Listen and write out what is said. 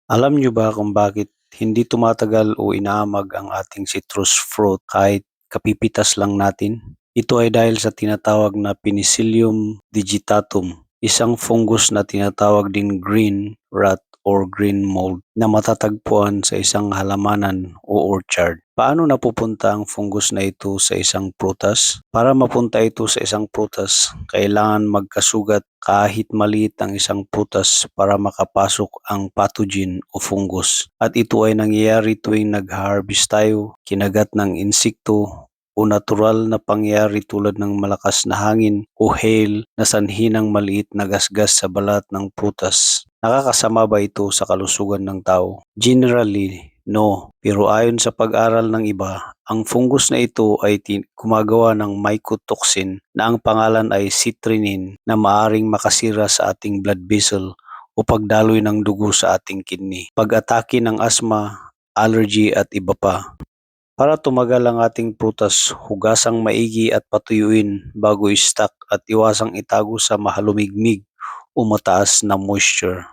Alam niyo ba kung bakit hindi tumatagal o inaamag ang ating citrus fruit kahit kapipitas lang natin? Ito ay dahil sa tinatawag na Penicillium digitatum, isang fungus na tinatawag ding green rot or green mold na matatagpuan sa isang halamanan o orchard. Paano napupunta ang fungus na ito sa isang prutas? Para mapunta ito sa isang prutas, kailangan magkasugat kahit maliit ang isang prutas para makapasok ang pathogen o fungus. At ito ay nangyayari tuwing nag-harvest tayo, kinagat ng insekto o natural na pangyayari tulad ng malakas na hangin o hail na sanhi ng maliit na gasgas sa balat ng prutas. Nakakasama ba ito sa kalusugan ng tao? Generally, no. Pero ayon sa pag-aral ng iba, ang fungus na ito ay gumagawa ng mycotoxin na ang pangalan ay citrinin na maaring makasira sa ating blood vessel o pagdaloy ng dugo sa ating kidney, pag-atake ng asthma, allergy at iba pa. Para tumagal ang ating prutas, hugasang maigi at patuyuin bago i-stock at iwasang itago sa mahalumigmig o mataas na moisture.